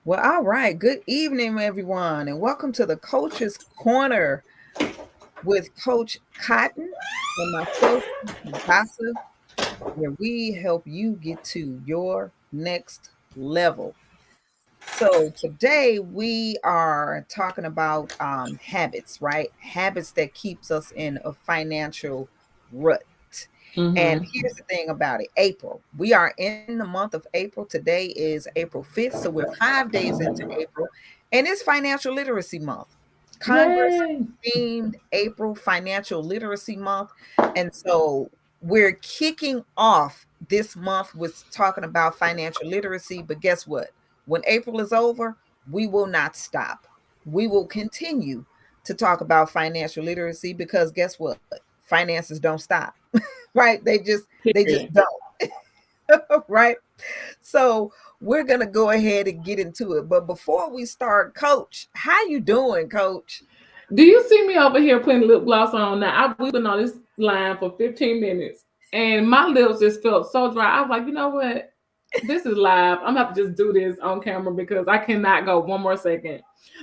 Well, all right. Good evening, everyone, and welcome to the Coach's Corner with Coach Cotton and myself, Hadassah, where we help you get to your next level. So today we are talking about habits, right? Habits that keeps us in a financial rut. And Mm-hmm. here's the thing about it. April. We are in the month of April. Today is April 5th. So we're 5 days into April. And it's Financial Literacy Month. Congress Yay! themed April Financial Literacy Month. And so we're kicking off this month with talking about financial literacy. But guess what? When April is over, we will not stop. We will continue to talk about financial literacy because guess what? Finances don't stop. Right? They just Period. don't. Right? So we're gonna go ahead and get into it. But before we start, Coach, how you doing, Coach? Do you see me over here putting lip gloss on now? We've been on this line for 15 minutes and my lips just felt so dry. I was like, you know what? This is live. I'm gonna have to just do this on camera because I cannot go one more second.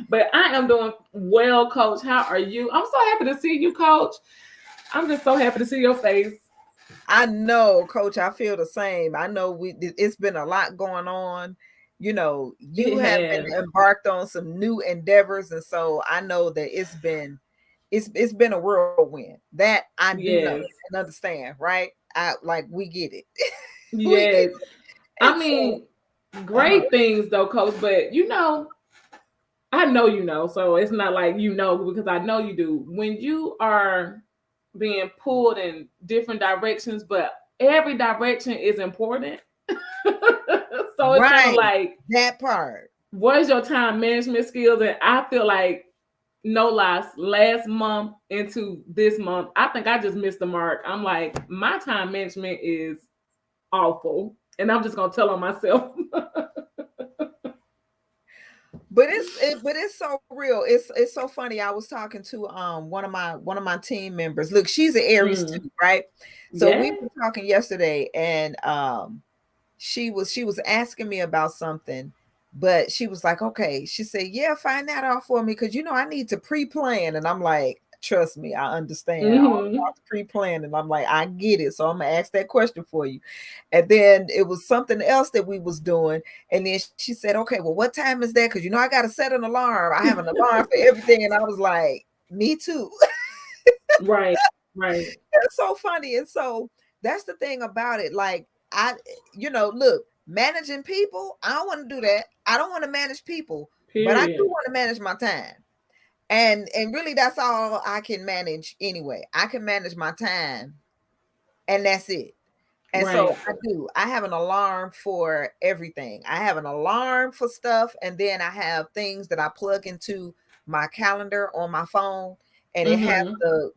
But I am doing well, Coach. How are you? I'm so happy to see you, Coach. I'm just so happy to see your face. I know, Coach, I feel the same. I know it's been a lot going on. You It have been has. embarked on some new endeavors, and so I know that it's been a whirlwind. That I do know Yes. and understand, right? I like we get it. We get Yes. it. I And so mean, uh-huh. great things though, Coach. But I know you know, so it's not like you know because I know you do. When you are being pulled in different directions, but every direction is important. So it's kind of Right. like, That part. what is your time management skills? And I feel like, no lies, last month into this month, I think I just missed the mark. I'm like, my time management is awful. And I'm just gonna tell on myself. But it's so real. It's so funny. I was talking to one of my team members. Look, she's an Aries Mm. too, right? So we Yeah. were talking yesterday, and she was asking me about something, but she was like, okay. She said, yeah, find that out for me because I need to pre-plan. And I'm like, trust me, I understand all Hmm. about the pre-plan. And I'm like, I get it. So I'm gonna ask that question for you. And then it was something else that we was doing. And then she said, okay, well, what time is that? Because I got to set an alarm. I have an alarm for everything. And I was like, me too. Right. Right. It's so funny. And so that's the thing about it. Like, look, managing people, I don't want to do that. I don't want to manage people, but I do Period. want to manage my time. And really that's all I can manage anyway. I can manage my time and that's it. And so Right. I do. I have an alarm for everything. I have an alarm for stuff, and then I have things that I plug into my calendar on my phone, and it has Mm-hmm. the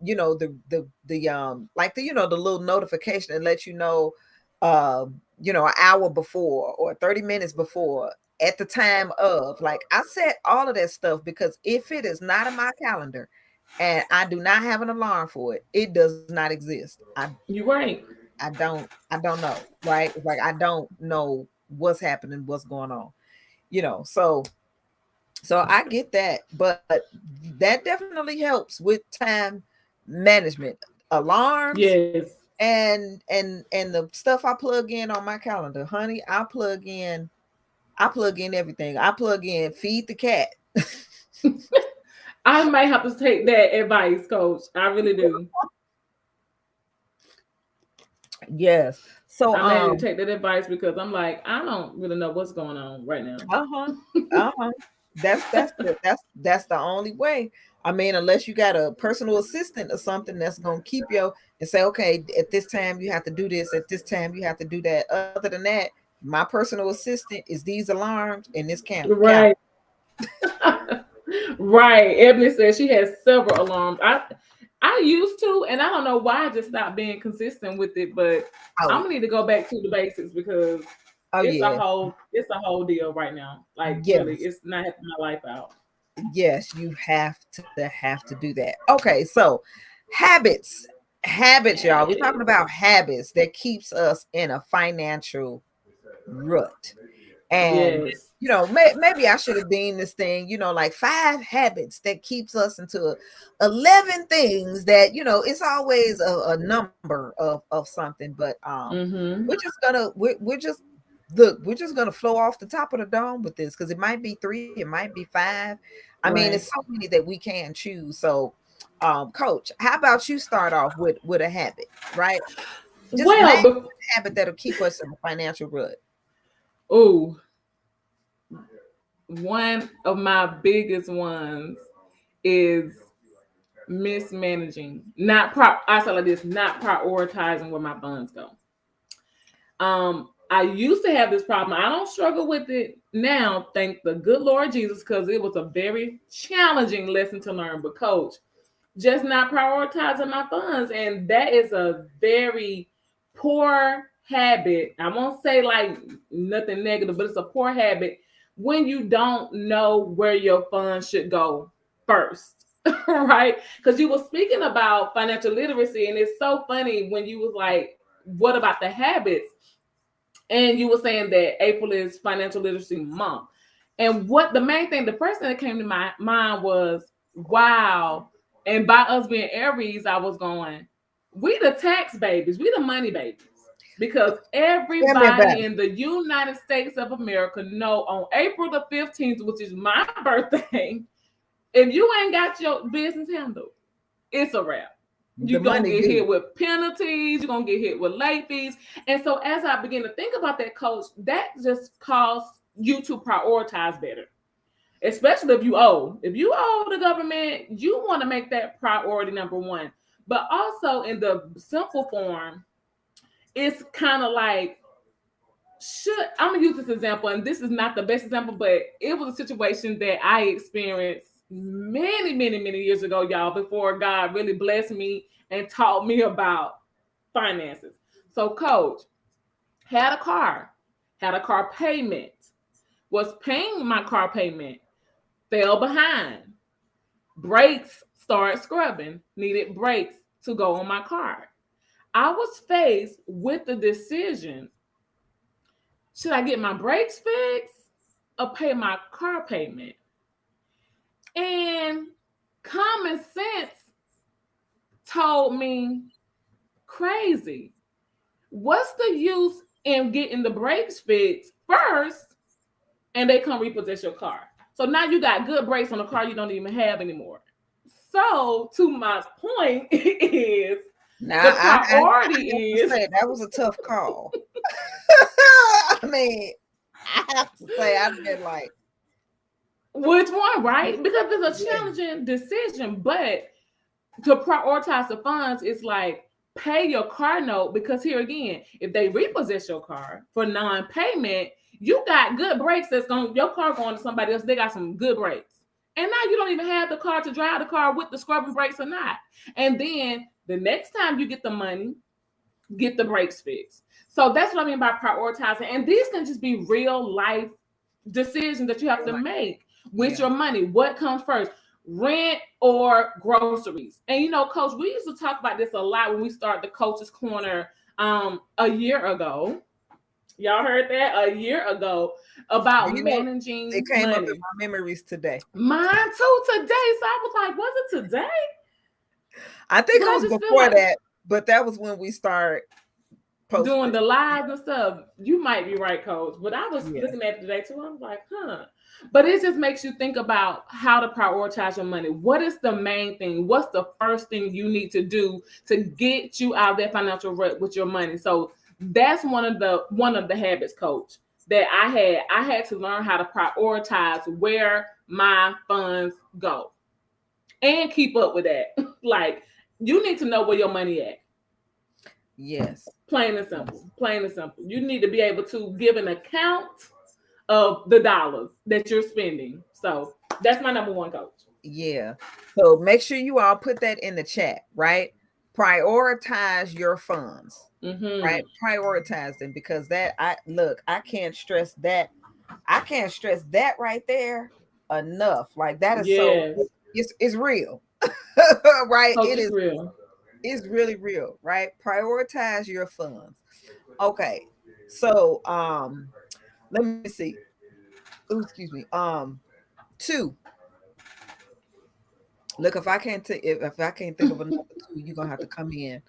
little notification that lets you know, an hour before or 30 minutes before at the time of. Like I set all of that stuff because if it is not in my calendar and I do not have an alarm for it, it does not exist. You're right. I don't know, right? It's like I don't know what's happening, what's going on, so I get that, but that definitely helps with time management, alarms, Yes. and the stuff I plug in on my calendar, honey. I plug in everything. I plug in feed the cat. I might have to take that advice, Coach. I really do. Yes. So I may need to take that advice because I'm like, I don't really know what's going on right now. uh-huh. Uh-huh. That's the only way. I mean, unless you got a personal assistant or something that's gonna keep you and say, okay, at this time you have to do this, at this time you have to do that. Other than that, my personal assistant is these alarms and this count. Right. Right. Ebony says she has several alarms. I used to, and I don't know why I just stopped being consistent with it, but I'm Oh, gonna need to go back to the basics because oh yeah. it's a whole deal right now. Like really, Yes. it's not helping my life out. Yes, you have to do that. Okay, so habits. Habits, y'all. We're talking about habits that keeps us in a financial rut. And Yes. maybe I should have been this thing, like 5 habits that keeps us into 11 things that, it's always a number of something. But we're Mm-hmm. just gonna we're just look, we're just gonna flow off the top of the dome with this, because it might be 3, it might be 5. I mean, it's so Right. many that we can choose. So Coach, how about you start off with a habit, right? Just name Well, a habit that'll keep us in a financial rut. oh, one of my biggest ones is mismanaging. I say like this, not prioritizing where my funds go. I used to have this problem. I don't struggle with it now, thank the good Lord Jesus, because it was a very challenging lesson to learn. But coach, just not prioritizing my funds. And that is a very poor habit. I won't say like nothing negative, but it's a poor habit when you don't know where your funds should go first. Right? Because you were speaking about financial literacy, and it's so funny when you was like, what about the habits? And you were saying that April is financial literacy month. And what the main thing, the first thing that came to my mind was, wow. And by us being Aries, I was going, we the tax babies, we the money babies. Because Tell me about everybody it. in the United States of America know on April the 15th, which is my birthday, if you ain't got your business handled, it's a wrap. The You're gonna money get hit due. with penalties, you're gonna get hit with late fees. And so as I begin to think about that, coach, that just caused you to prioritize better. Especially if you owe. If you owe the government, you want to make that priority number one. But also in the simple form, it's kind of like, I'm gonna use this example, and this is not the best example, but it was a situation that I experienced many, many, many years ago, y'all, before God really blessed me and taught me about finances. So, coach, had a car payment, was paying my car payment, fell behind, brakes started scrubbing, needed brakes to go on my car. I was faced with the decision, should I get my brakes fixed or pay my car payment? And common sense told me, crazy. What's the use in getting the brakes fixed first and they come repossess your car? So now you got good brakes on a car you don't even have anymore. So to my point is, Now, the I have priority to is, say that was a tough call. I mean, I have to say I've been like, which one, right? Because it's a yeah, challenging decision, but to prioritize the funds is like, pay your car note, because here again, if they repossess your car for non-payment, you got good brakes that's going, your car going to somebody else, they got some good brakes. And now you don't even have the car to drive the car with the scrubbing brakes or not. And then the next time you get the money, get the brakes fixed. So that's what I mean by prioritizing. And these can just be real life decisions that you have to make with yeah, your money. What comes first? Rent or groceries? And coach, we used to talk about this a lot when we started the Coach's Corner a year ago. Y'all heard that a year ago about you know, it managing came up in money. my memories today. Mine too today. So I was like, was it today? I think But it I was just feel before like that, but that was when we start doing posting. the lives and stuff. You might be right, coach. But I was Yeah, looking at it today too. I was like, huh. But it just makes you think about how to prioritize your money. What is the main thing? What's the first thing you need to do to get you out of that financial rut with your money? So that's one of the habits, coach, that I had. I had to learn how to prioritize where my funds go and keep up with that. Like, you need to know where your money at. yes, Plain and yes, simple. Plain and simple. You need to be able to give an account of the dollars that you're spending. So that's my number one, coach. yeah. So make sure you all put that in the chat, right? Prioritize your funds, right? Mm-hmm. Prioritize them, because that I look, I can't stress that. I can't stress that right there enough. Like that is so Yes. it's real. Right? Coach It is is real. it's really real, right? Prioritize your funds. Okay. So let me see. Ooh, excuse me. Two. Look, if I can't think of another two, you're gonna have to come in.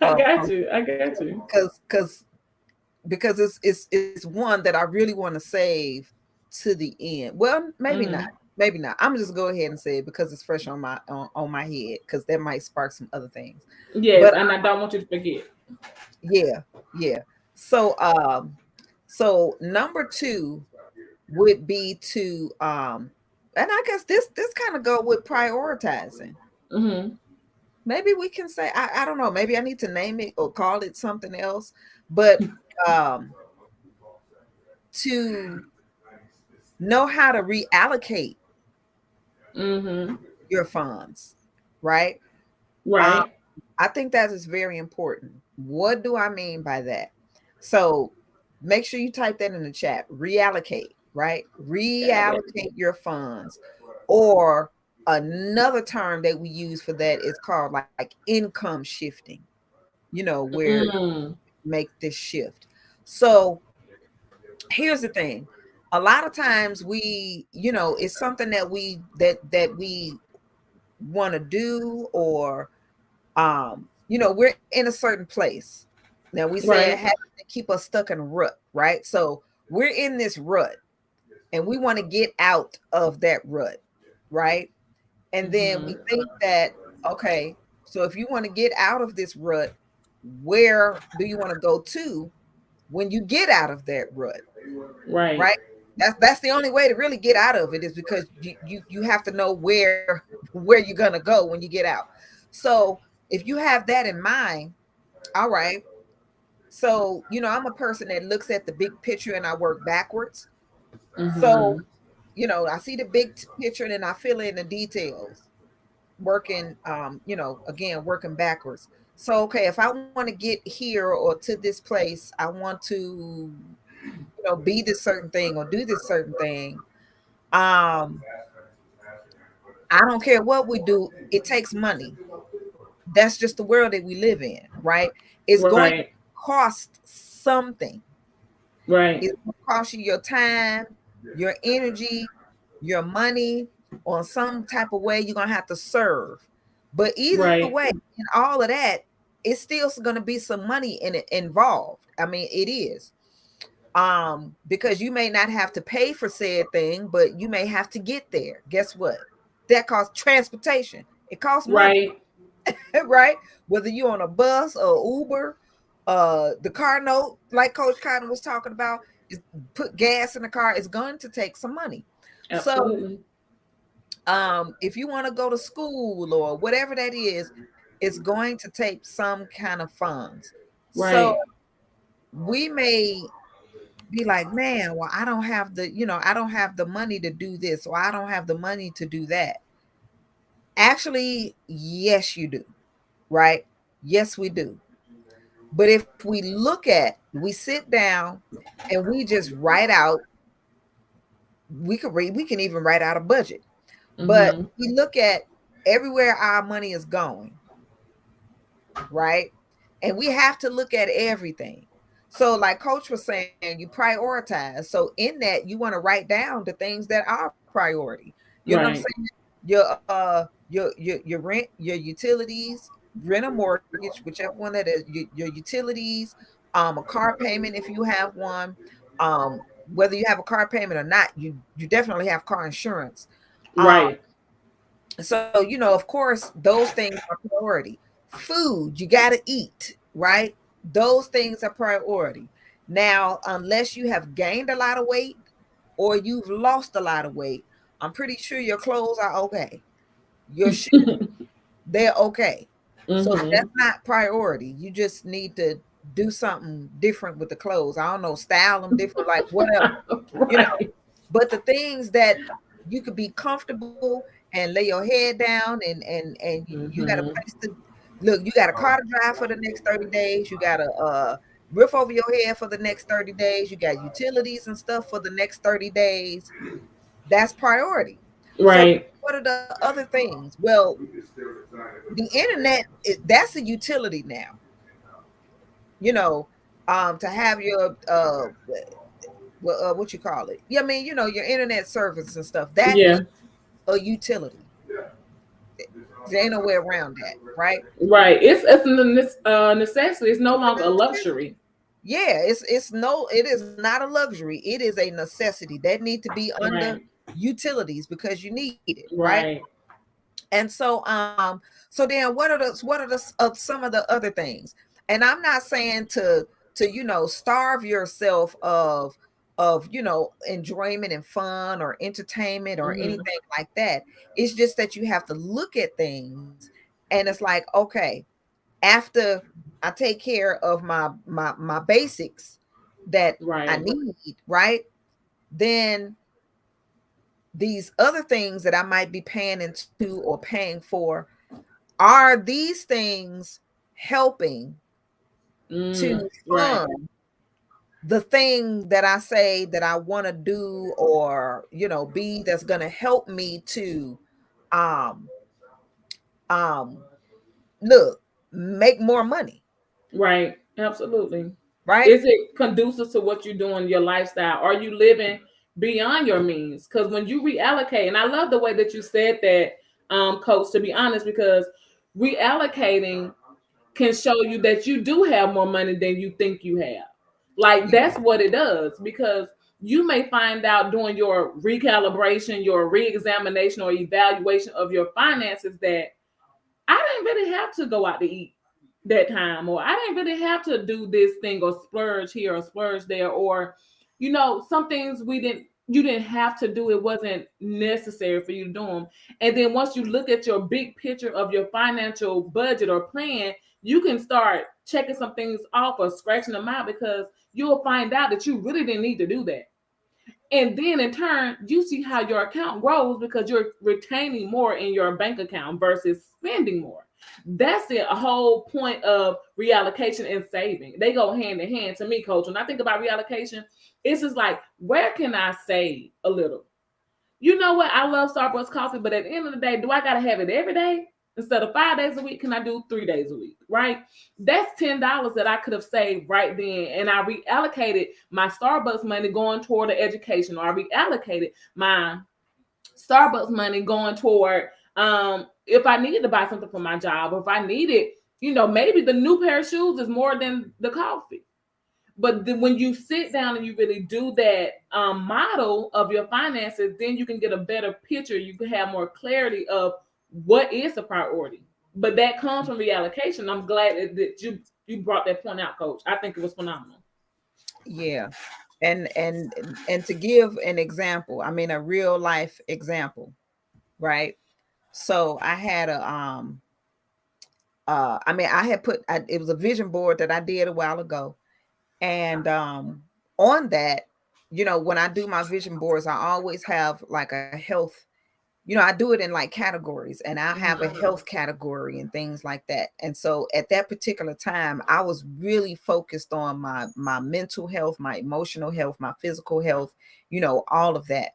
I Uh, got you. I got you. because because it's one that I really want to save to the end. Well, maybe not. Hmm. Maybe not. I'm just go ahead and say it because it's fresh on my head because that might spark some other things. Yes, But and I don't want you to forget. yeah, yeah. So so number two would be to and I guess this kind of go with prioritizing. Hmm. Maybe we can say I don't know, maybe I need to name it or call it something else, but um to know how to reallocate Hmm. your funds, right? Um, Right. I think that is very important. What do I mean by that? So make sure you type that in the chat. Reallocate, right? Got it. Reallocate your funds. Or another term that we use for that is called like income shifting, where Mm. make this shift. So here's the thing. A lot of times it's something that we want to do, or we're in a certain place. Now we say it Right. has to keep us stuck in a rut, right? So we're in this rut and we want to get out of that rut, right? And then we Hmm. think that, okay, so if you want to get out of this rut, where do you want to go to when you get out of that rut, Right. right? That's the only way to really get out of it, is because you have to know where where you're gonna go when you get out. So if you have that in mind, all right. So I'm a person that looks at the big picture and I work backwards. So Hmm. I see the big picture and then I fill in the details, working again, working backwards. So okay, if I want to get here or to this place, I want to be this certain thing or do this certain thing. um I don't care what we do, it takes money. That's just the world that we live in, right? It's going to Right. cost something. Right. It's going to cost you your time, your energy, your money. On some type of way you're going to have to serve. But either Right. way, in all of that, it's still going to be some money in it involved. I mean, it is. Because you may not have to pay for said thing, but you may have to get there. Guess what? That costs transportation. It costs money, Right. right? Whether you're on a bus or Uber, the car note, like Coach Cotton was talking about, is put gas in the car. It's going to take some money. So, Absolutely. if you want to go to school or whatever that is, it's going to take some kind of funds. So Right. we may be like, man, well, I don't have the money to do this, or I don't have the money to do that. Actually, yes, you do, right? Yes, we do. But if we sit down and we just write out, we can even write out a budget. But Hmm. we look at everywhere our money is going, right? And we have to look at everything. So, like Coach was saying, you prioritize. So, in that, you want to write down the things that are priority. You know what I'm Right. saying? Your rent, your utilities, rent or mortgage, whichever one that is. Your utilities, a car payment if you have one. Whether you have a car payment or not, you definitely have car insurance. Um, Right. so, of course, those things are priority. Food, you got to eat, right? Those things are priority. Now, unless you have gained a lot of weight or you've lost a lot of weight, I'm pretty sure your clothes are okay. Your shoes, they're okay. So Hmm. that's not priority. You just need to do something different with the clothes. I don't know, style them different, like whatever, you know. Right. But the things that you could be comfortable and lay your head down, and you got a Hmm. place to look, you got a car to drive for the next 30 days, you got a roof over your head for the next 30 days, you got utilities and stuff for the next 30 days. That's priority. So Right. what are the other things? Well, the internet, that's a utility now, you know, to have your well, what you call it? Yeah, I mean, your internet service and stuff. That's Yeah, a utility. There ain't no way around that, right? right. It's a necessity. It's no longer a luxury. Yeah, it is not a luxury. It is a necessity that need to be under Right, utilities because you need it, right? right. And so then what are some of the other things? And I'm not saying to starve yourself of enjoyment and fun or entertainment or Hmm. anything like that. It's just that you have to look at things and it's like, okay, after I take care of my basics that I Right. need, right? Then these other things that I might be paying into or paying for, are these things helping Mm, to right. fund the thing that I say that I want to do or be that's going to help me to um um look, make more money, Right. Absolutely. right? Is it conducive to what you're doing, your lifestyle? Are you living beyond your means? Because when you reallocate, and I love the way that you said that, coach, to be honest, because reallocating can show you that you do have more money than you think you have. Like Yeah. that's what it does because you may find out during your recalibration, your re-examination or evaluation of your finances that I didn't really have to go out to eat that time, or I didn't really have to do this thing or splurge here or splurge there, or some things you didn't have to do. It wasn't necessary for you to do them. And then once you look at your big picture of your financial budget or plan, you can start checking some things off or scratching them out because you'll find out that you really didn't need to do that. And then in turn, you see how your account grows because you're retaining more in your bank account versus spending more. That's the whole point of reallocation and saving. They go hand in hand to me, coach. When I think about reallocation, it's just like, where can I save a little? You know what? I love Starbucks coffee, but at the end of the day, do I gotta have it every day? Instead of 5 days a week, can I do 3 days a week? Right? That's $10 that I could have saved right then. And I reallocated my Starbucks money going toward the education, or I reallocated my Starbucks money going toward if I needed to buy something for my job, or if I needed, maybe the new pair of shoes is more than the coffee. But then when you sit down and you really do that model of your finances, then you can get a better picture. You can have more clarity of what is a priority. But that comes from reallocation. I'm glad that you brought that point out, coach. I think it was phenomenal. Yeah. And to give an example, I mean a real life example, right? So I had I mean I had it was a vision board that I did a while ago. And on that, when I do my vision boards, I always have like a health, I do it in like categories, and I have a Mhm. health category and things like that. And so at that particular time, I was really focused on my mental health, my emotional health, my physical health, all of that.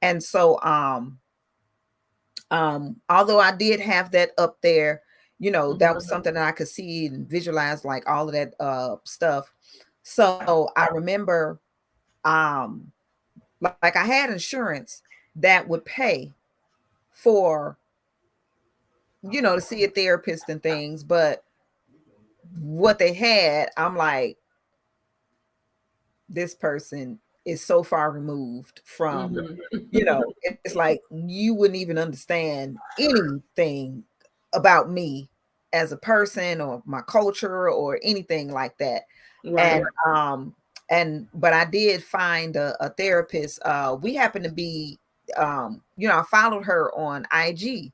And so although I did have that up there, that was Mhm. something that I could see and visualize, like all of that stuff. So I remember um like I had insurance that would pay for to see a therapist and things, but what they had, I'm like, this person is so far removed from, Mhm. it's like you wouldn't even understand anything about me as a person or my culture or anything like that. And Right. but I did find a therapist. We happened to be I followed her on IG,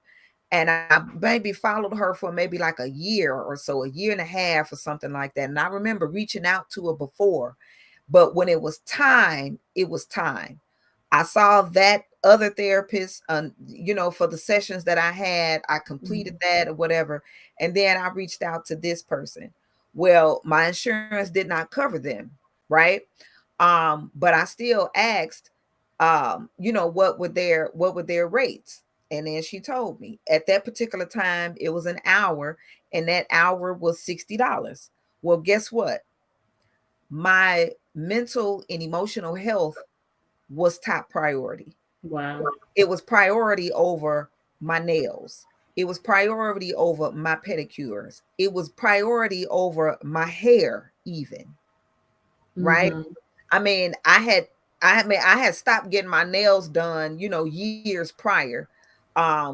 and I maybe followed her for maybe like a year or so, a year and a half or something like that. And I remember reaching out to her before, but when it was time, it was time. I saw that other therapist, for the sessions that I had, I completed Mhm. that or whatever. And then I reached out to this person. Well, my insurance did not cover them, right? But I still asked, what were their rates? And then she told me at that particular time, it was an hour, and that hour was $60. Well, guess what? My mental and emotional health was top priority. Wow. It was priority over my nails. It was priority over my pedicures. It was priority over my hair, even, right? Mm-hmm. I mean, I had stopped getting my nails done, years prior. I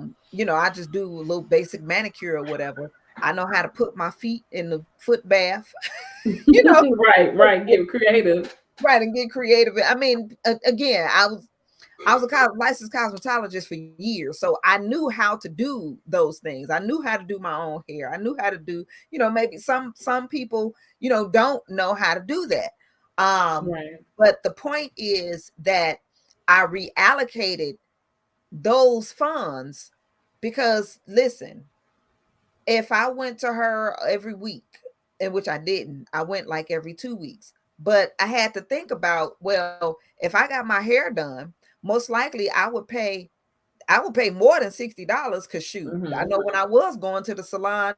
just do a little basic manicure or whatever. I know how to put my feet in the foot bath, you know, Right, right. Get creative. right, and get creative. I mean, again, I was a licensed cosmetologist for years, so I knew how to do those things. I knew how to do my own hair. I knew how to do, maybe some people, don't know how to do that. Right. But the point is that I reallocated those funds because, listen, if I went to her every week, in which I didn't, I went like every 2 weeks. But I had to think about, well, if I got my hair done, most likely I would pay more than $60 because shoot, I Mm-hmm. know when I was going to the salon,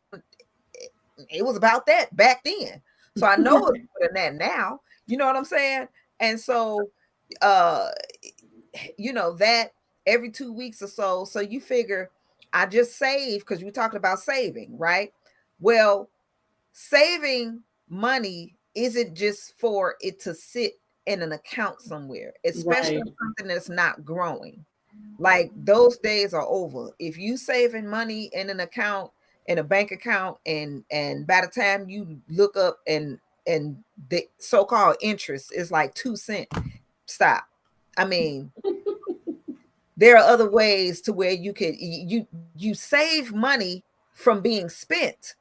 it was about that back then. So I know it's Right. more than that now. You know what I'm saying? And so uh that every 2 weeks or so. So you figure I just save because we talked about saving, right? Well, saving money isn't just for it to sit in an account somewhere, especially Right. something that's not growing. Like those days are over. If you saving money in an account, in a bank account, and by the time you look up and the so-called interest is like 2 cents, stop. I mean, there are other ways to where you save money from being spent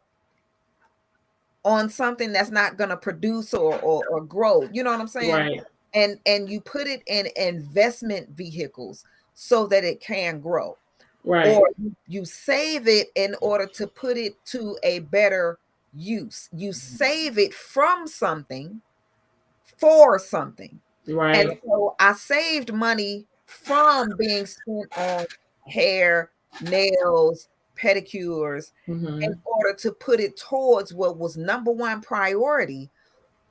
on something that's not going to produce or grow. You know what I'm saying? Right. And you put it in investment vehicles so that it can grow, or Right. you save it in order to put it to a better use. You save it from something for something. And Right. so I saved money from being spent on hair, nails, pedicures, in Mm-hmm. order to put it towards what was number one priority,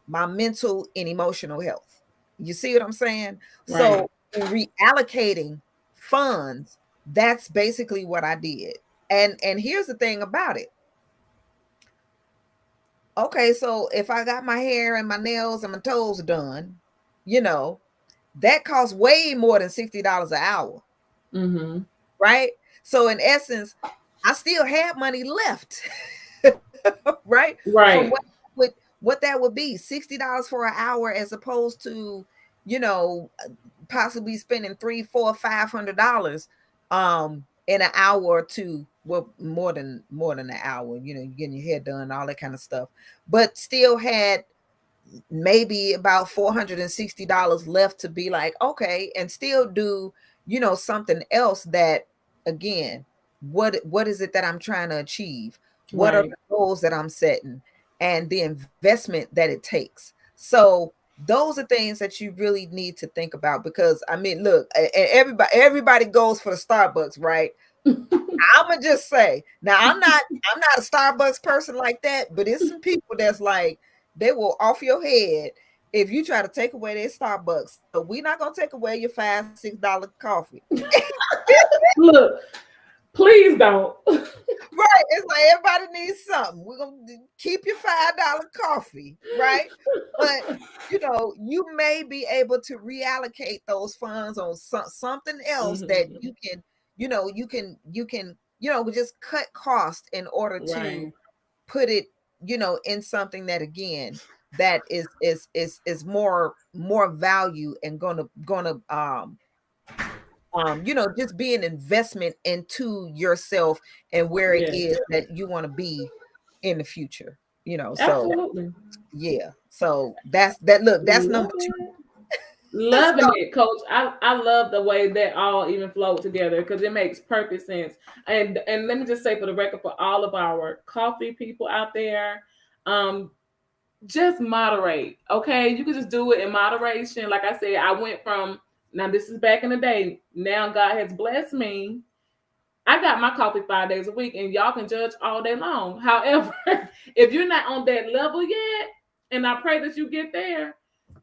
my mental and emotional health. You see what I'm saying? Right. So in reallocating funds, that's basically what I did. And here's the thing about it. Okay, so if I got my hair and my nails and my toes done, you know, that costs way more than $60 an hour, Mm-hmm. right? So in essence, I still had money left, right? From Right. what that would be, $60 for an hour as opposed to, you know, possibly spending three, four, $500 in an hour or two. Well, more than an hour, you're getting your hair done, all that kind of stuff. But still had maybe about $460 left to be like, okay, and still do, something else that, again, what is it that I'm trying to achieve? What are Right. the goals that I'm setting and the investment that it takes? So those are things that you really need to think about because I mean, look, everybody goes for the Starbucks, right? I'm gonna just say now I'm not a Starbucks person like that, but it's some people that's like they will off your head if you try to take away their Starbucks. So we're not gonna take away your $5-6 coffee. Look, please don't. Right. It's like everybody needs something. We're gonna keep your $5 coffee, right? But you may be able to reallocate those funds on something else that Mm-hmm. you can just cut cost in order Right. to put it, in something that again that is more value and gonna just be an investment into yourself and where it Yes. is that you want to be in the future. So Absolutely. yeah. So that's number Love two. it. So Loving it, coach. I love the way that all even flowed together because it makes perfect sense. And let me just say for the record for all of our coffee people out there, um, just moderate. Okay. You can just do it in moderation. Like I said, I went from now this is back in the day. Now God has blessed me. I got my coffee 5 days a week, and y'all can judge all day long. However, if you're not on that level yet, and I pray that you get there,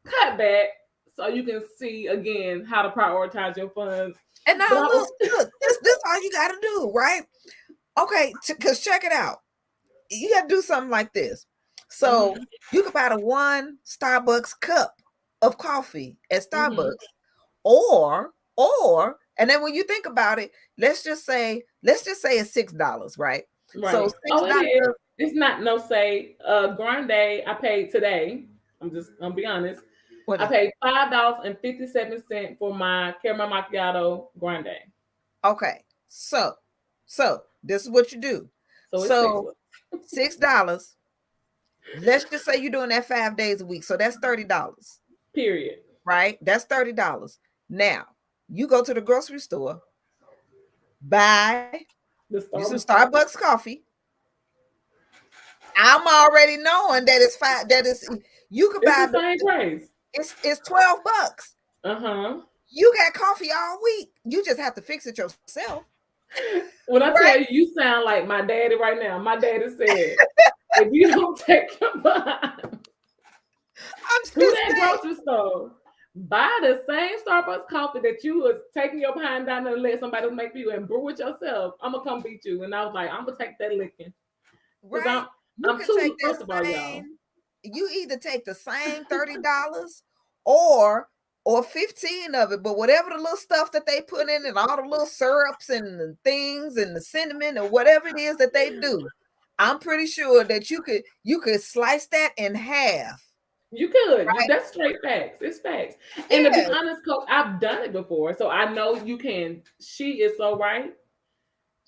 cut back so you can see again how to prioritize your funds. And now But I was, look, this all you got to do, right? Okay, because check it out. You got to do something like this. So you could buy the one Starbucks cup of coffee at Starbucks, or and then when you think about it, let's just say it's $6, right? right. So Oh, it $6. is. It's not no say. Grande, I paid today. I'm just gonna be honest. What I is, paid $5.57 for my caramel macchiato grande. okay, so this is what you do. So it's So $6. Let's just say you're doing that 5 days a week. So that's $30, period. right? That's $30. Now you go to the grocery store, buy The you some Starbucks. Starbucks coffee. I'm already knowing that it's five. That is, you could It's buy the same price. it's $12. Uh-huh. You got coffee all week. You just have to fix it yourself. When I Right? tell you sound like my daddy right now. My daddy said, if you don't take your behind I'm to just that saying. grocery store, buy the same Starbucks coffee that you was taking your behind down there to let somebody make for you and brew it yourself, I'm gonna come beat you. And I was like, I'm gonna take that licking. Because Right? You I'm can take too, that first of all, y'all. same. You either take the same $30 or 15 of it, but whatever the little stuff that they put in and all the little syrups and the things and the cinnamon or whatever it is that they do, I'm pretty sure that you could slice that in half. You could. Right? That's straight facts. It's facts. And to be Yeah. honest, Coach, I've done it before, so I know you can. She is so right.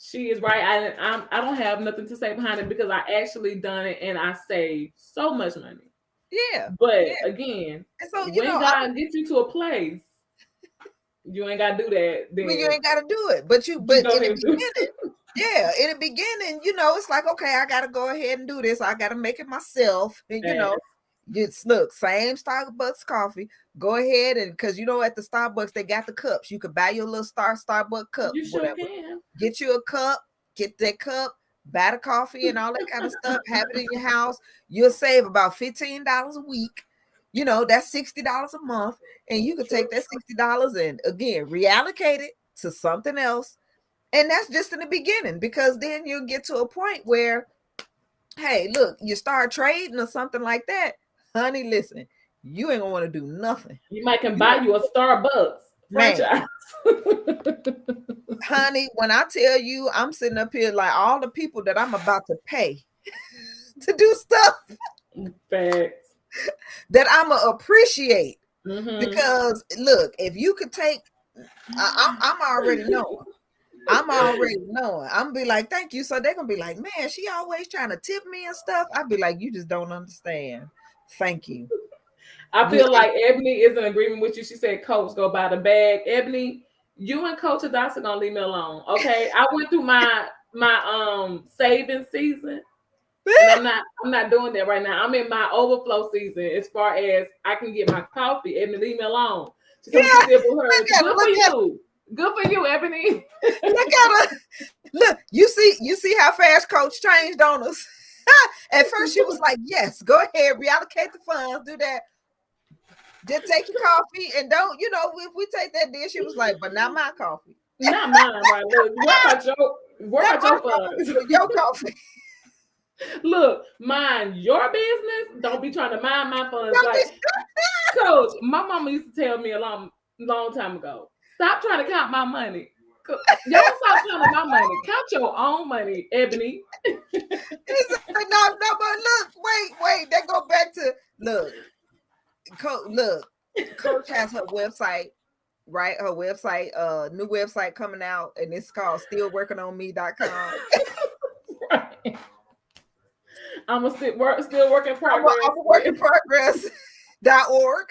She is right. I don't have nothing to say behind it because I actually done it and I saved so much money. Yeah. But Yeah. again, And so, when God gets you to a place, you ain't gotta do that. I Then mean, you ain't got to do it, but you go in the ahead and do beginning, yeah, in the beginning, it's like, okay, I got to go ahead and do this. I got to make it myself. And, that. just look, same Starbucks coffee. Go ahead and, because, at the Starbucks, they got the cups. You could buy your little Starbucks cup, You sure whatever. can. Get you a cup, get that cup, buy the coffee and all that kind of stuff. Have it in your house. You'll save about $15 a week. That's $60 a month. And you could take that $60 and, again, reallocate it to something else. And that's just in the beginning, because then you'll get to a point where, hey, look, you start trading or something like that. Honey, listen, you ain't gonna want to do nothing. You might can buy you a Starbucks franchise. Honey, when I tell you, I'm sitting up here like all the people that I'm about to pay to do stuff Facts. that I'm gonna appreciate. Mm-hmm. Because look, if you could take, I'm already knowing. I'm already knowing. I'm gonna be like, thank you. So they're gonna be like, man, she always trying to tip me and stuff. I'd be like, you just don't understand. Thank you. I feel like Ebony is in agreement with you. She said, Coach, go buy the bag. Ebony, you and Coach Hadassah gonna leave me alone. Okay. I went through my saving season. And I'm not doing that right now. I'm in my overflow season as far as I can get my coffee. Ebony, leave me alone. She told me she said for her. Good for you. Good for you, Ebony. Look at her. Look, you see how fast Coach changed on us. At first she was like, yes, go ahead, reallocate the funds, do that. Just take your coffee and don't, if we take that then she was like, but not my coffee. Not mine, right? Look, work out your funds. Your coffee. Look, mind your business. Don't be trying to mind my funds. Like, Coach, my mama used to tell me a long time ago, stop trying to count my money. Y'all stop counting my money. Count your own money, Ebony. No, but look, wait. That go back to, look, Coach has her website, right? Her website, new website coming out, and it's called stillworkingonme.com. Right. I'm a still work in progress. I'm a work in progress.org.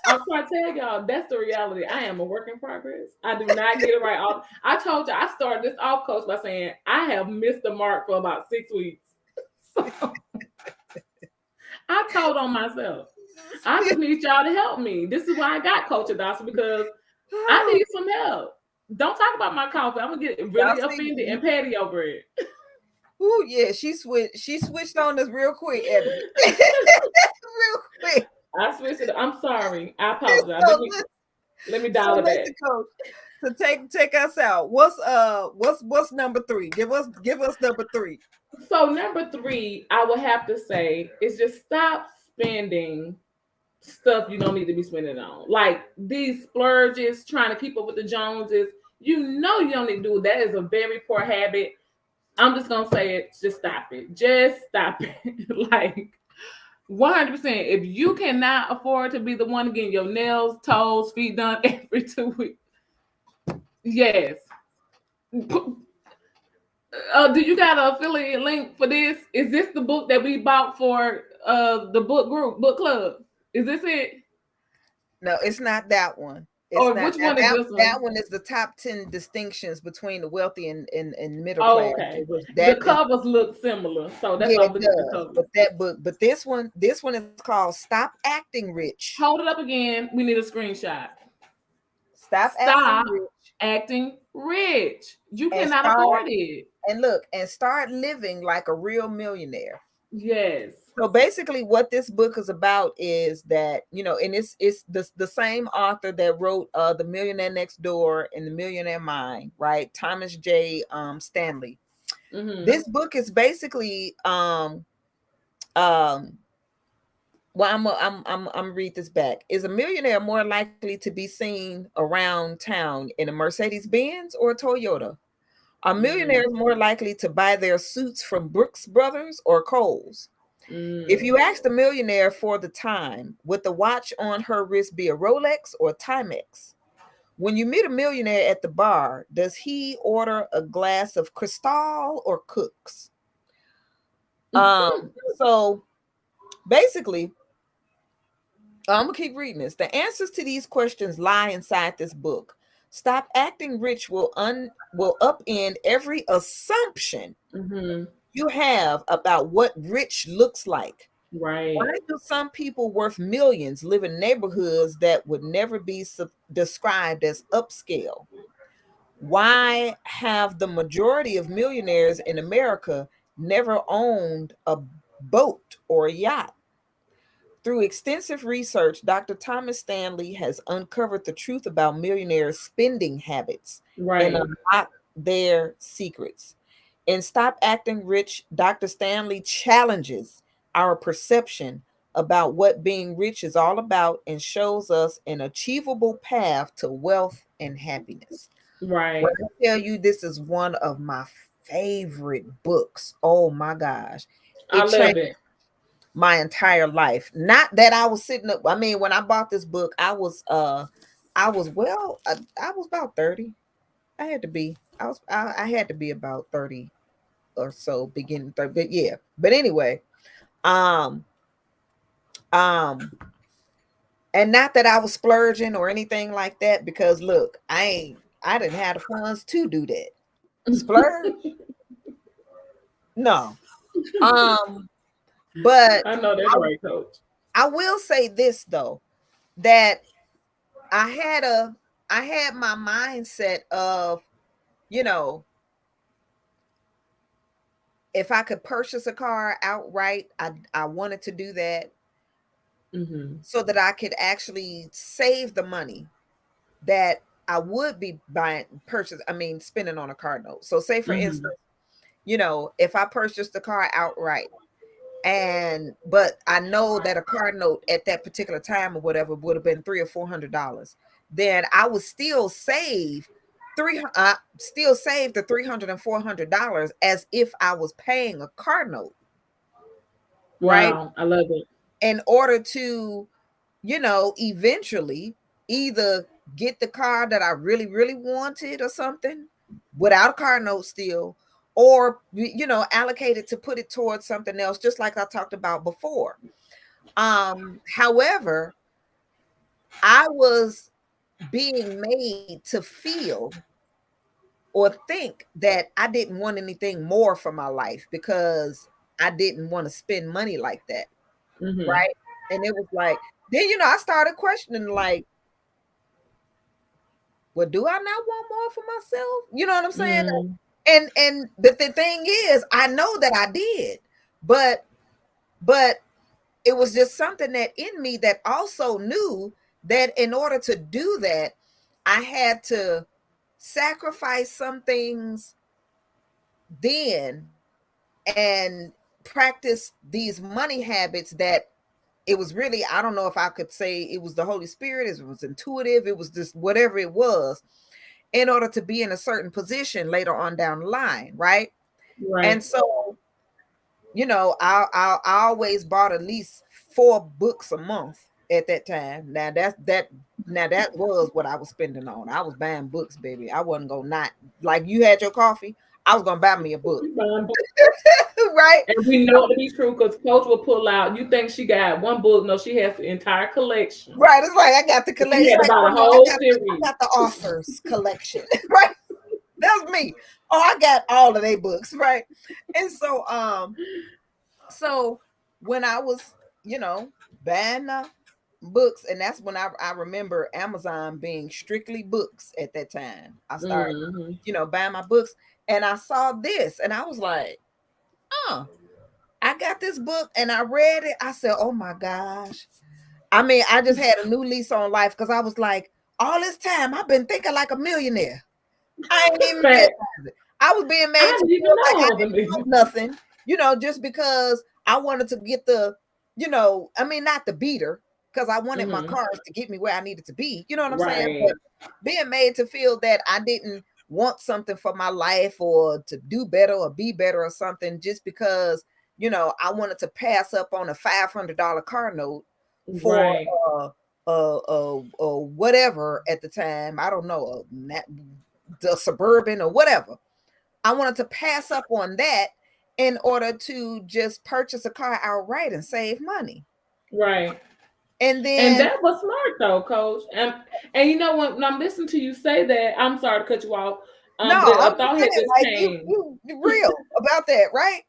I'm trying to tell y'all, that's the reality. I am a work in progress. I do not get it right. I told you, I started this off, Coach, by saying I have missed the mark for about 6 weeks. So, I told on myself. I just need y'all to help me. This is why I got Coach Hadassah, because I need some help. Don't talk about my coffee. I'm gonna get really offended and petty over it. Ooh, yeah, she switched on us real quick, Ebony. Real quick. I switched it. I'm sorry. I apologize. So Let me so dial it back. listen, Coach. To take us out. What's number 3? Give us number 3. So number 3, I would have to say is just stop spending stuff you don't need to be spending on. Like these splurges, trying to keep up with the Joneses. You know you don't need to do it. That is a very poor habit. I'm just gonna say it. Just stop it. Just stop it. Like 100%. If you cannot afford to be the one getting your nails, toes, feet done every 2 weeks, yes. Do you got an affiliate link for this? Is this the book that we bought for the book club? Is this it? No, it's not that one. It's Or not which that. one is this That one? one is the top 10 distinctions between the wealthy and middle Oh, class. okay. The That is, covers look similar, so that's yeah, why I'm it looking at the does. covers. But this one is called Stop Acting Rich. Hold it up again. We need a screenshot. Stop Acting Stop Rich acting rich. You and cannot start afford it. and start living like a real millionaire. Yes. So basically what this book is about is that, and it's the same author that wrote The Millionaire Next Door and The Millionaire Mind, right? Thomas J. Stanley. Mm-hmm. This book is basically well, I'm read this back. Is a millionaire more likely to be seen around town in a Mercedes Benz or a Toyota? Are millionaires more likely to buy their suits from Brooks Brothers or Kohl's? If you asked a millionaire for the time, would the watch on her wrist be a Rolex or Timex? When you meet a millionaire at the bar, does he order a glass of Cristal or Cook's? So basically, I'm gonna keep reading this. The answers to these questions lie inside this book. Stop Acting Rich will upend every assumption you have about what rich looks like. Right. Why do some people worth millions live in neighborhoods that would never be described as upscale? Why have the majority of millionaires in America never owned a boat or a yacht? Through extensive research, Dr. Thomas Stanley has uncovered the truth about millionaires' spending habits and Right. unlocked their secrets. In Stop Acting Rich, Dr. Stanley challenges our perception about what being rich is all about and shows us an achievable path to wealth and happiness. Right. When I tell you this is one of my favorite books, oh my gosh, I it love changed it. my entire life. Not that I was sitting up. I mean, when I bought this book, I was I was about 30. I had to be. I had to be about 30 or so, beginning 30. But yeah. But anyway, um and not that I was splurging or anything like that, because look, I didn't have the funds to do that. Splurge? No. But I know that's right, Coach. I will say this though, that I had my mindset of, you know, if I could purchase a car outright, I wanted to do that so that I could actually save the money that I would be spending on a car note. So say for instance, if I purchased the car outright, but I know that a car note at that particular time or whatever would have been $300 or $400, then I would still save the $300 and $400 as if I was paying a car note, right? Wow, I love it. In order to, eventually either get the car that I really, really wanted or something without a car note still, or, allocate it to put it towards something else, just like I talked about before. However, I was being made to feel or think that I didn't want anything more for my life because I didn't want to spend money like that. Right. And it was like, then, I started questioning, like, well, do I not want more for myself? You know what I'm saying? And the thing is, I know that I did, but it was just something that in me that also knew that in order to do that, I had to sacrifice some things then and practice these money habits that it was really, I don't know if I could say it was the Holy Spirit, it was intuitive, it was just whatever it was, in order to be in a certain position later on down the line, right? And Right. so, I always bought at least 4 books a month at that time. Now that was what I was spending on. I was buying books, baby. I wasn't gonna not like you had your coffee. I was gonna buy me a book, right? And we know it to be true because Coach will pull out. You think she got one book? No, she has the entire collection. Right. It's like I got the collection. She It's had like, about oh a no, I whole got I series. got the authors collection, right? That's me. Oh, I got all of their books, right? And so when I was, buying the books, and that's when I remember Amazon being strictly books at that time. I started, Mm-hmm. buying my books, and I saw this, and I was like, oh, I got this book, and I read it. I said, oh my gosh. I mean, I just had a new lease on life because I was like, all this time I've been thinking like a millionaire. I ain't even Fact. realize it. I was being made I to didn't even feel like I know didn't the know nothing, just because I wanted to get I mean, not the beater, because I wanted my mm-hmm. cars to get me where I needed to be. You know what I'm saying? Right. But being made to feel that I didn't want something for my life or to do better or be better or something just because, I wanted to pass up on a $500 car note for Right. whatever at the time. I don't know, the Suburban or whatever. I wanted to pass up on that in order to just purchase a car outright and save money. Right. And And then that was smart though, Coach. And you know when I'm listening to you say that, I'm sorry to cut you off. no, But I'm a just thought had saying, just like came you real about that, right?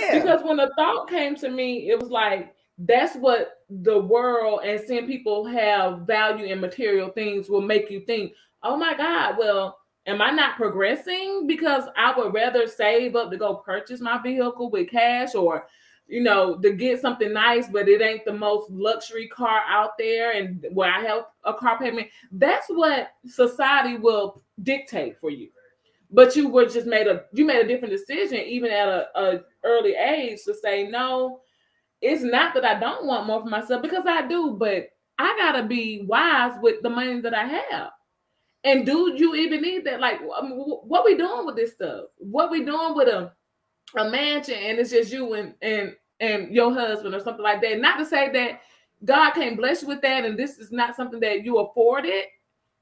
Yeah, because when the thought came to me, it was like that's what the world and seeing people have value in material things will make you think, oh my God, well, am I not progressing? Because I would rather save up to go purchase my vehicle with cash or to get something nice, but it ain't the most luxury car out there and where I have a car payment. That's what society will dictate for you, but you made a different decision even at a early age to say no. It's not that I don't want more for myself because I do, but I gotta be wise with the money that I have. And do you even need that? Like, I mean, what we doing with this stuff? What we doing with a mansion and it's just you and your husband or something like that? Not to say that God can't bless you with that, and this is not something that you afforded,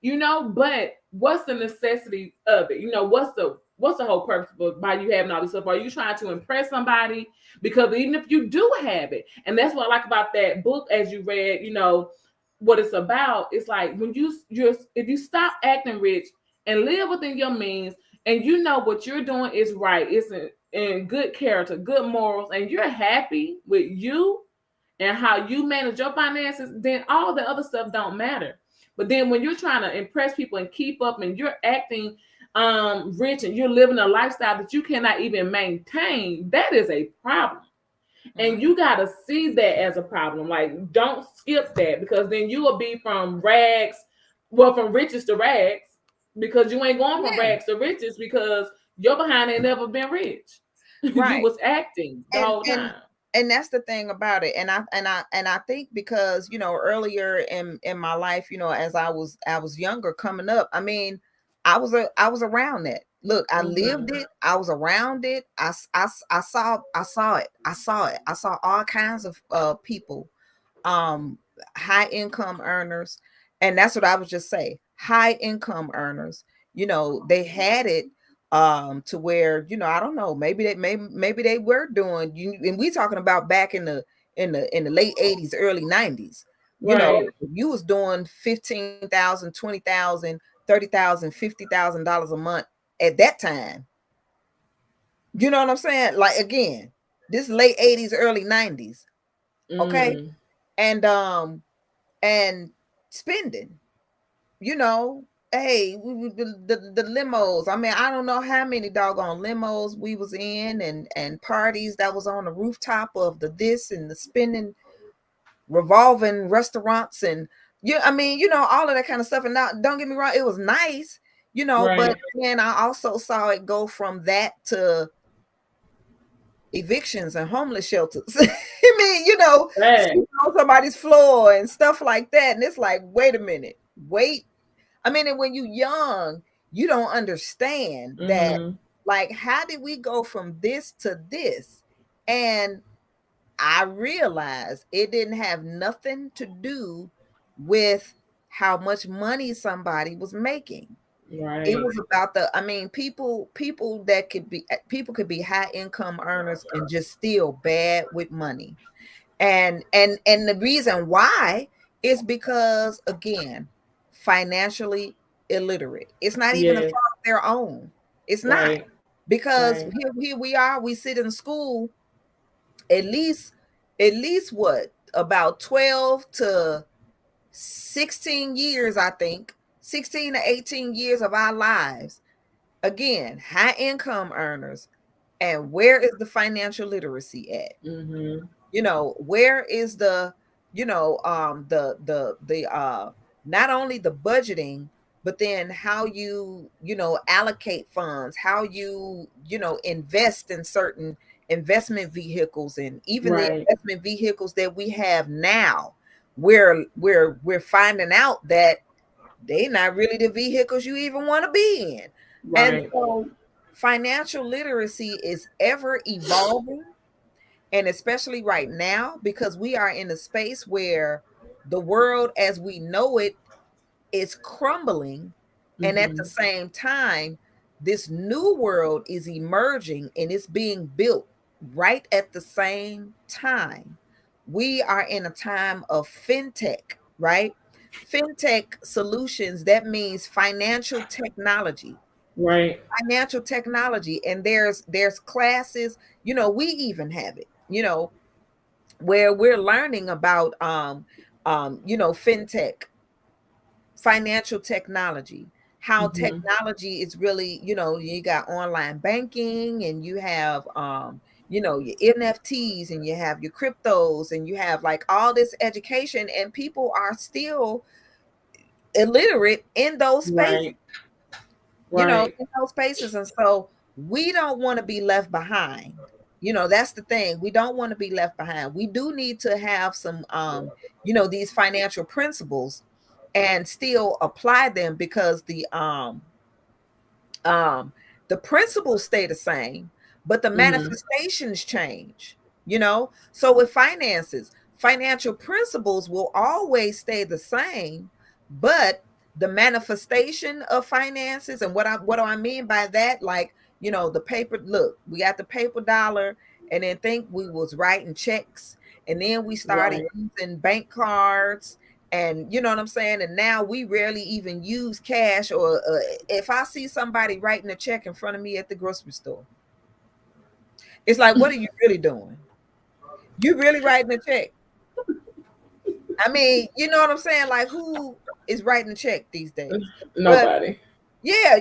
but what's the necessity of it? What's the whole purpose of why you having all this stuff? Are you trying to impress somebody? Because even if you do have it, and that's what I like about that book as you read, what it's about. It's like when you're if you stop acting rich and live within your means, and you know what you're doing is right, it's in good character, good morals, and you're happy with you and how you manage your finances, then all the other stuff don't matter. But then when you're trying to impress people and keep up and you're acting rich and you're living a lifestyle that you cannot even maintain, that is a problem. And mhm. you got to see that as a problem. Like, don't skip that because then you will be from rags, well, from riches to rags, because you ain't going from Yeah, rags to riches because your behind ain't never been rich. You right. was acting the and whole and time. and that's the thing about it. And I think because earlier in my life, as I was younger coming up, I mean, I was around that. Look, I lived Mhm. it. I was around it. I saw all kinds of people, um high income earners, and that's what I was just say, high income earners. They had it, to where, I don't know, maybe they were doing, and we talking about back in the late 80s, early 90s. Right. You was doing 15,000, 20,000, 30,000, $50,000 a month at that time. You know what I'm saying? Like, again, this late 80s, early 90s. Okay. Mm. And spending, hey, the limos. I mean, I don't know how many doggone limos we was in, and parties that was on the rooftop of the this and the spending. revolving restaurants and I mean, all of that kind of stuff. And now, don't get me wrong, it was nice, but Right. then I also saw it go from that to evictions and homeless shelters. I mean, Right. sleeping on somebody's floor and stuff like that. And it's like, wait a minute, wait. I mean, and when you're young, you don't understand that. Mm-hmm. Like, how did we go from this to this? And I realized it didn't have nothing to do with how much money somebody was making. It Right. was about I mean, people that people could be high income earners and just still bad with money. And the reason why is because, again, financially illiterate. It's not even a Yes. fault of their own. It's not. Right. Because Right. here we are, we sit in school at least what, about 12 to 16 years, I think, 16 to 18 years of our lives. Again, high income earners. And where is the financial literacy at? Mm-hmm. Where is the not only the budgeting, but then how allocate funds, how invest in certain investment vehicles, and even the Right. investment vehicles that we have now, where we're finding out that they're not really the vehicles you even want to be in. And Right. so financial literacy is ever evolving, and especially right now, because we are in a space where the world as we know it is crumbling. And at the Mm-hmm. same time, this new world is emerging and it's being built right at the same time. We are in a time of fintech, right? Fintech solutions, that means financial technology. Right. Financial technology. And there's classes, we even have it, where we're learning about fintech, financial technology, how Mm-hmm. technology is really, you got online banking, and you have your NFTs, and you have your cryptos, and you have like all this education, and people are still illiterate in those spaces, Right. Right. in those spaces. And so we don't want to be left behind. That's the thing. We don't want to be left behind. We do need to have some, these financial principles and still apply them, because um the principles stay the same, but the Mm-hmm. manifestations change. So with finances, financial principles will always stay the same, but the manifestation of finances, and what do I mean by that? Like, the paper, look, we got the paper dollar, and then think we was writing checks, and then we started Right. using bank cards, and you know what I'm saying? And now we rarely even use cash, or if I see somebody writing a check in front of me at the grocery store, it's like, what are you really doing? You really writing a check? I mean, you know what I'm saying? Like, who is writing a check these days? But Nobody. yeah,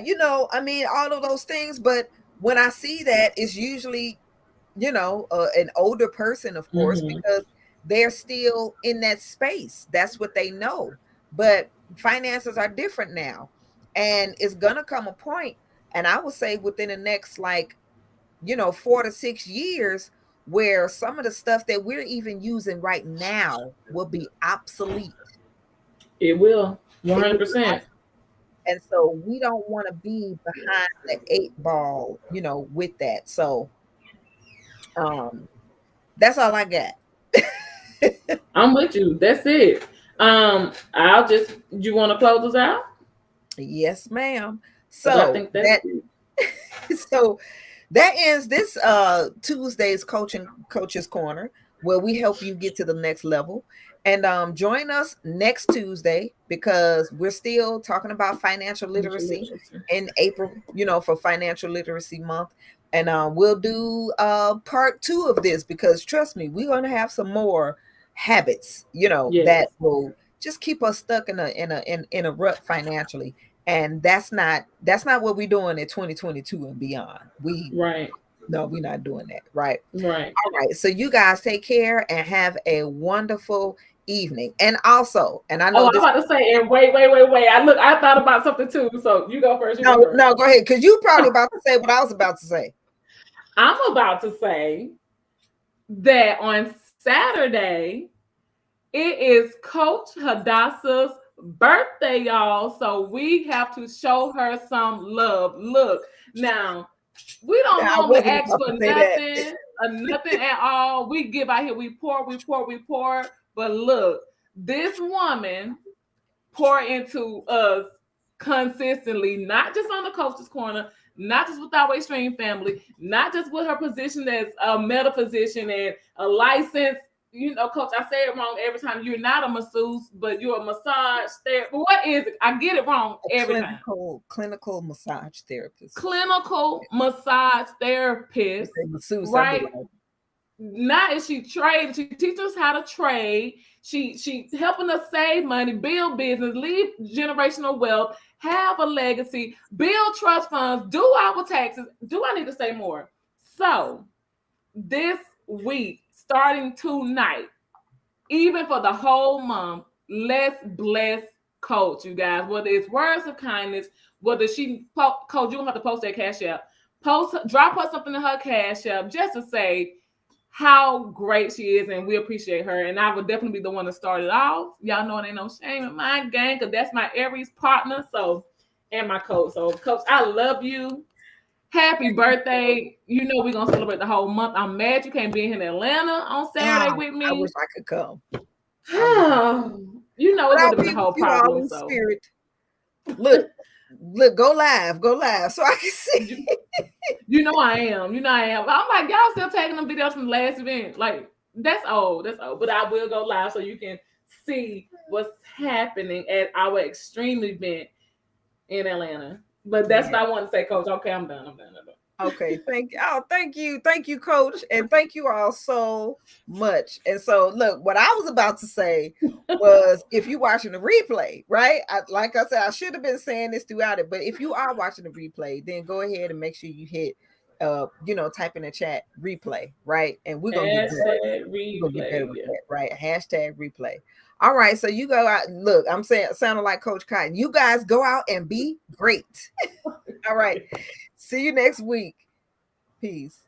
I mean, all of those things. But when I see that, it's usually, an older person, of course, Mm-hmm. because they're still in that space. That's what they know. But finances are different now. And it's going to come a point, and I would say within the next, like, 4 to 6 years, where some of the stuff that we're even using right now will be obsolete. It will. It will be 100%. obsolete. And so we don't want to be behind the eight ball, with that. So um that's all I got. I'm with you. That's it. I'll just. You want to close us out? Yes, ma'am. Because I So think that's that it. so that ends this Tuesday's coaches corner, where we help you get to the next level. And join us next Tuesday, because we're still talking about financial Financial literacy literacy. in April, for financial literacy month. And we'll do part 2 of this, because trust me, we're going to have some more habits, Yes. that will just keep us stuck in a rut financially. And that's not what we're doing in 2022 and beyond. Right. No, we're not doing that, right? Right. All right, so you guys take care and have a wonderful evening. And also, and I Oh, know I'm this. about to say, and wait. I thought about something too. So you go first. No, go ahead, because you probably about to say what I was about to say. I'm about to say that on Saturday, it is Coach Hadassah's birthday, y'all. So we have to show her some love. Look, now we don't I normally wasn't ask about for to say that. nothing at all. We give out here, we pour. But look, this woman pour into us consistently, not just on the Coach's Corner, not just with our Extreme family, not just with her position as a meta physician and a licensed, coach. I say it wrong every time. You're not a masseuse, but you're a massage therapist. What is it? I get it wrong every time. Clinical massage therapist. Clinical massage therapist, Masseuse, right? Not is she trade. She teaches us how to trade. She helping us save money, build business, leave generational wealth, have a legacy, build trust funds, do our taxes. Do I need to say more? So this week, starting tonight, even for the whole month, let's bless Coach, you guys. Whether it's words of kindness, whether Coach, you don't have to post that cash app. Drop her something in her cash app just to say how great she is, and we appreciate her. And I would definitely be the one to start it off. Y'all know it ain't no shame in my gang, because that's my Aries partner, and my coach. So, Coach, I love you. Happy birthday. You know we're going to celebrate the whole month. I'm mad you can't be in Atlanta on Saturday with me. I wish I could come. You know, it would have been a whole problem. In spirit. Look, go live so I can see. You know I am. I'm like, y'all still taking them videos from the last event. Like, that's old. But I will go live so you can see what's happening at our extreme event in Atlanta. But that's what I want to say, Coach. Okay, I'm done. Okay, thank you, Coach, and thank you all so much. And so, look, what I was about to say was, if you're watching the replay, right? Like I said, I should have been saying this throughout it, but if you are watching the replay, then go ahead and make sure you hit, type in the chat replay, right? And we're gonna get better. We're gonna get better with that, right? Hashtag replay. All right, so you go out. Look, I'm sounding like Coach Cotton. You guys go out and be great. All right. See you next week. Peace.